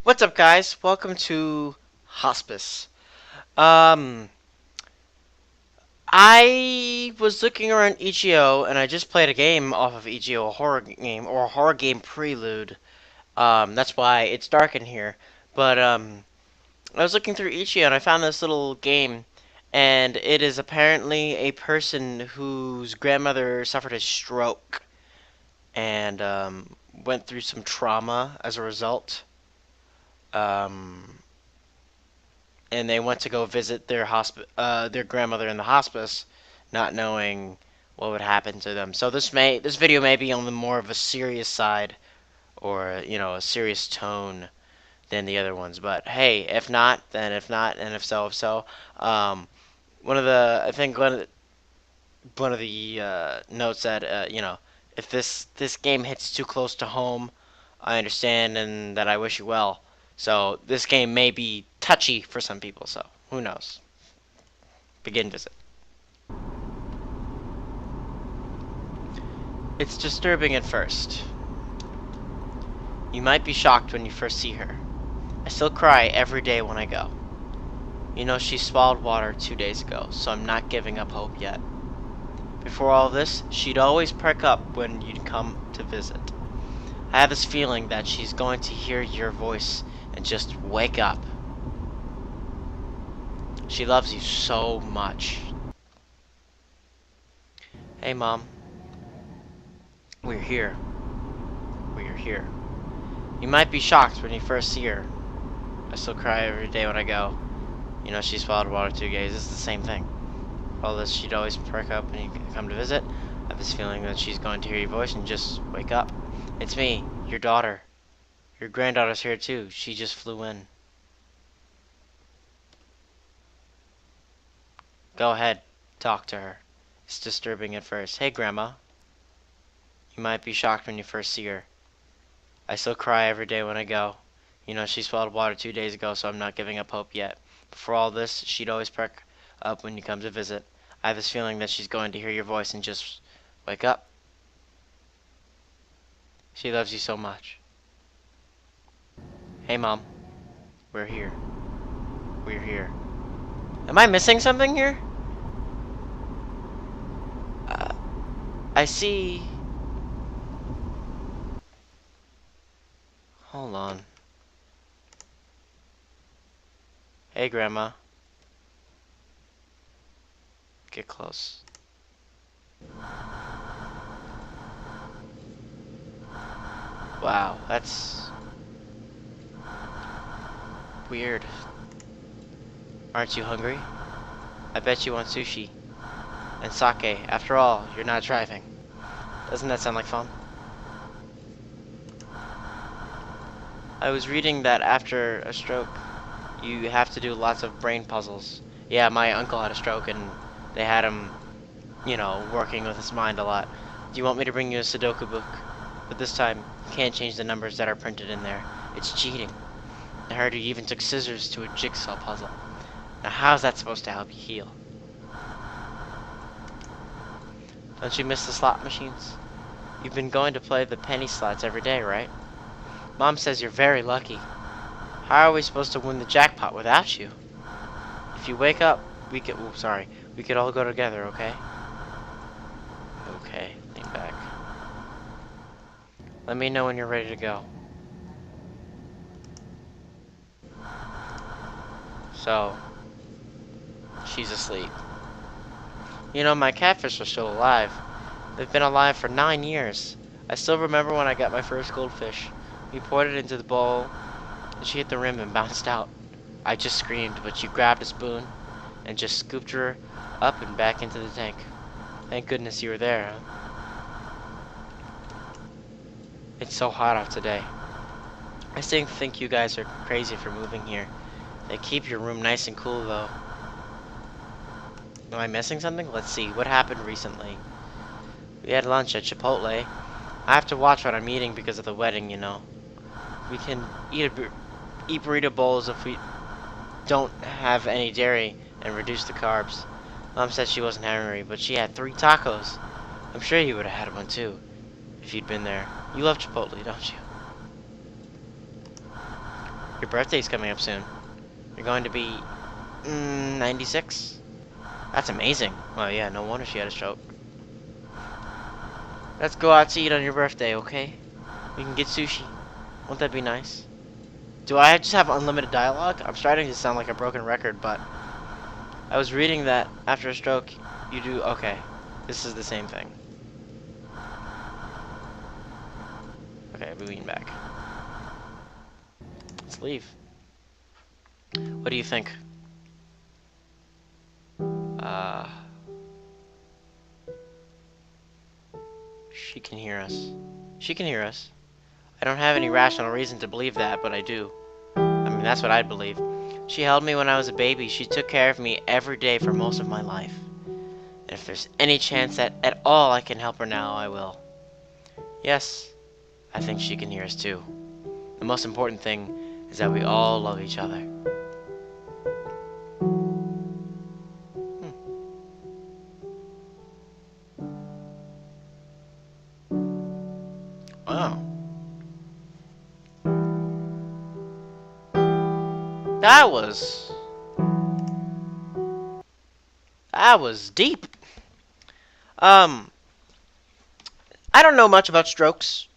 What's up, guys? Welcome to Hospice. Um, I was looking around EGO, and I just played a game off of EGO, a horror game or a horror game prelude. That's why it's dark in here. But I was looking through EGO, and I found this little game, and it is apparently a person whose grandmother suffered a stroke and went through some trauma as a result. Um, and they went to go visit their grandmother in the hospice, not knowing what would happen to them. So this video may be on the more of a serious side, or a serious tone than the other ones. But hey, if not, then if not, and if so. Um, one of the I think one of the notes that if this game hits too close to home, I understand and that I wish you well. So this game may be touchy for some people, so who knows? Begin visit. It's disturbing at first. You might be shocked when you first see her. I still cry every day when I go. You know she swallowed water 2 days ago, so I'm not giving up hope yet. Before all this, she'd always perk up when you'd come to visit. I have this feeling that she's going to hear your voice and just wake up. She loves you so much. Hey, Mom. We're here. We're here. You might be shocked when you first see her. I still cry every day when I go. You know she swallowed water 2 days. It's the same thing. All this, she'd always perk up when you come to visit. I have this feeling that she's going to hear your voice and just wake up. It's me, your daughter. Your granddaughter's here too. She just flew in. Go ahead, talk to her. It's disturbing at first. Hey, Grandma. You might be shocked when you first see her. I still cry every day when I go. You know she swallowed water 2 days ago, so I'm not giving up hope yet. Before all this, she'd always perk up when you come to visit. I have this feeling that she's going to hear your voice and just wake up. She loves you so much. Hey, Mom. We're here. We're here. Am I missing something here? Uh, I see... Hold on. Hey, Grandma. Get close. Wow, that's... weird. Aren't you hungry? I bet you want sushi. And sake. After all, you're not driving. Doesn't that sound like fun? I was reading that after a stroke, you have to do lots of brain puzzles. Yeah, my uncle had a stroke and they had him, working with his mind a lot. Do you want me to bring you a Sudoku book? But this time, you can't change the numbers that are printed in there. It's cheating. I heard you even took scissors to a jigsaw puzzle. Now how's that supposed to help you heal? Don't you miss the slot machines? You've been going to play the penny slots every day, right? Mom says you're very lucky. How are we supposed to win the jackpot without you? If you wake up, we could... Ooh, sorry. We could all go together, okay? Okay, lean back. Let me know when you're ready to go. So, she's asleep. You know, my catfish are still alive. They've been alive for 9 years. I still remember when I got my first goldfish. We poured it into the bowl, and she hit the rim and bounced out. I just screamed, but she grabbed a spoon and just scooped her up and back into the tank. Thank goodness you were there, huh? It's so hot out today. I still think you guys are crazy for moving here. They keep your room nice and cool, though. Am I missing something? Let's see. What happened recently? We had lunch at Chipotle. I have to watch what I'm eating because of the wedding, you know. We can eat burrito bowls if we don't have any dairy and reduce the carbs. Mom said she wasn't hungry, but she had 3 tacos. I'm sure you would have had one too, if you'd been there. You love Chipotle, don't you? Your birthday's coming up soon. You're going to be 96? That's amazing. Well, yeah, no wonder she had a stroke. Let's go out to eat on your birthday, okay? We can get sushi. Won't that be nice? Do I just have unlimited dialogue? I'm starting to sound like a broken record, but I was reading that after a stroke, you do... Okay, this is the same thing. Okay, we lean back. Let's leave. What do you think? She can hear us. She can hear us. I don't have any rational reason to believe that, but I do. I mean, that's what I believe. She held me when I was a baby. She took care of me every day for most of my life. And if there's any chance that at all I can help her now, I will. Yes, I think she can hear us too. The most important thing is that we all love each other. Wow. That was... That was deep. Um, I don't know much about strokes.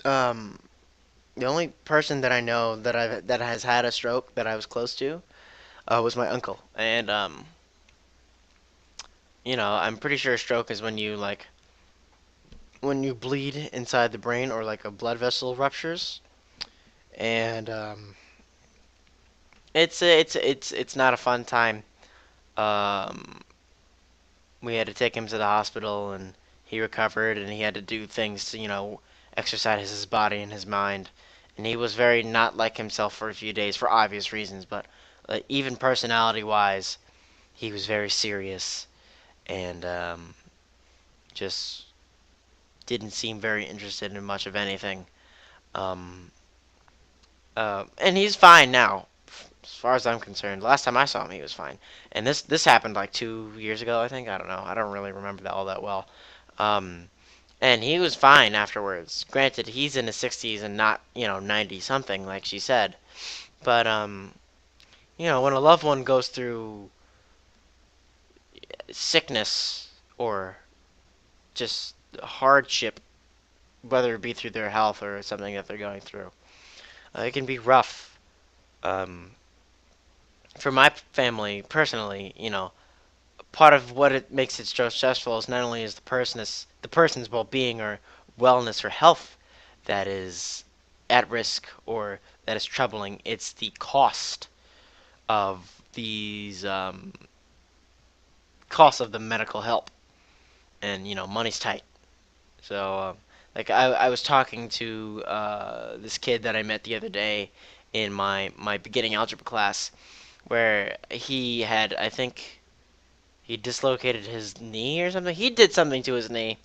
Um, the only person that I know that has had a stroke that I was close to was my uncle. And you know, I'm pretty sure a stroke is when you bleed inside the brain or like a blood vessel ruptures. And it's not a fun time. Um, we had to take him to the hospital, and he recovered, and he had to do things to, exercise his body and his mind. And he was very not like himself for a few days for obvious reasons, but even personality-wise, he was very serious and just didn't seem very interested in much of anything. Um, and he's fine now, as far as I'm concerned. Last time I saw him, he was fine. And this happened like 2 years ago, I think. I don't know. I don't really remember that all that well. Um, and he was fine afterwards. Granted, he's in his 60s and not 90 something like she said. But when a loved one goes through sickness or just hardship, whether it be through their health or something that they're going through, it can be rough. Um, for my family, personally, part of what it makes it so stressful is not only is the person's well-being or wellness or health that is at risk or that is troubling. It's the cost of these costs of the medical help, and money's tight. So, like I was talking to this kid that I met the other day in my beginning algebra class, where he had, I think, he dislocated his knee or something. He did something to his knee,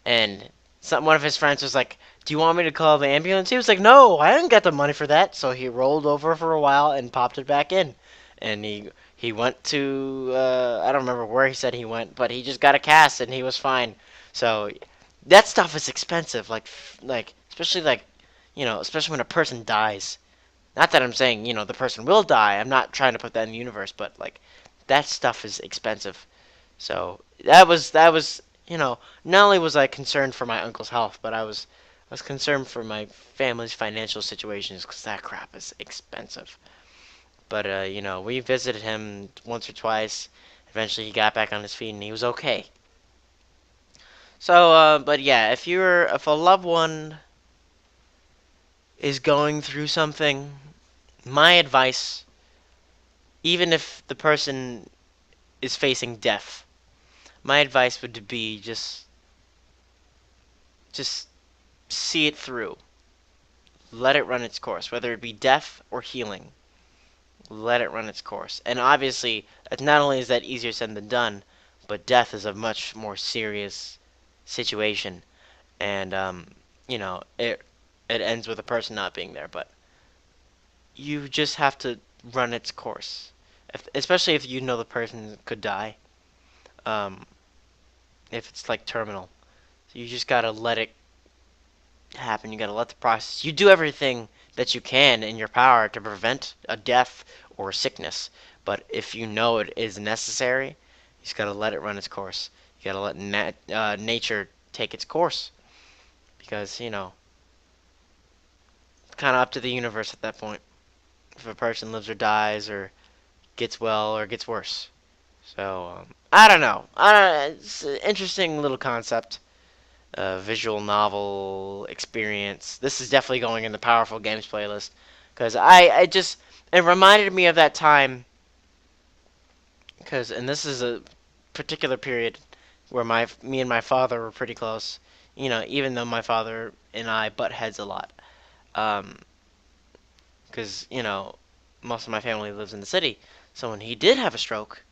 and one of his friends was like, "Do you want me to call the ambulance?" He was like, "No, I didn't got the money for that." So he rolled over for a while and popped it back in, and he went to I don't remember where he said he went, but he just got a cast and he was fine. So that stuff is expensive, like especially especially when a person dies. Not that I'm saying the person will die. I'm not trying to put that in the universe, but like that stuff is expensive. So that was not only was I concerned for my uncle's health, but I was concerned for my family's financial situations because that crap is expensive. But we visited him once or twice. Eventually, he got back on his feet and he was okay. So, but yeah, if a loved one is going through something, my advice, even if the person is facing death, my advice would be just see it through. Let it run its course, whether it be death or healing. Let it run its course. And obviously, not only is that easier said than done, but death is a much more serious situation, and it ends with a person not being there. But you just have to run its course, especially if you know the person could die. Um, if it's like terminal, so you just gotta let it happen. You gotta let the process. You do everything that you can in your power to prevent a death or a sickness. But if you know it is necessary, you just gotta let it run its course. You gotta let nature take its course, because it's kind of up to the universe at that point. If a person lives or dies, or gets well or gets worse. So I don't know. It's an interesting little concept. Visual novel experience. This is definitely going in the powerful games playlist, because I just, it reminded me of that time, because, and this is a particular period where me and my father were pretty close. Even though my father and I butt heads a lot, um, because most of my family lives in the city. So when he did have a stroke,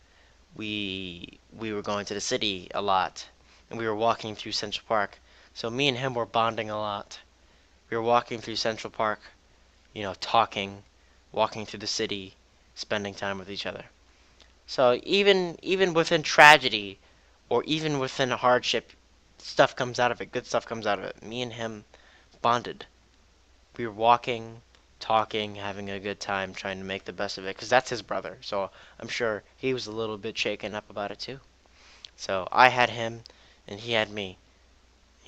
we were going to the city a lot, and we were walking through Central Park. So me and him were bonding a lot. We were walking through Central Park, talking, walking through the city, spending time with each other. So even within tragedy, or even within hardship, stuff comes out of it. Good stuff comes out of it. Me and him bonded. We were walking, talking, having a good time, trying to make the best of it. Because that's his brother, so I'm sure he was a little bit shaken up about it too. So I had him, and he had me.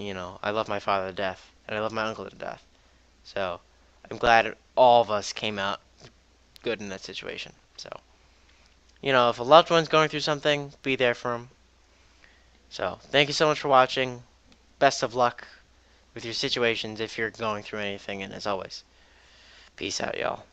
I love my father to death, and I love my uncle to death. So I'm glad all of us came out good in that situation. So, if a loved one's going through something, be there for them. So, thank you so much for watching. Best of luck with your situations if you're going through anything, and as always, peace out, y'all.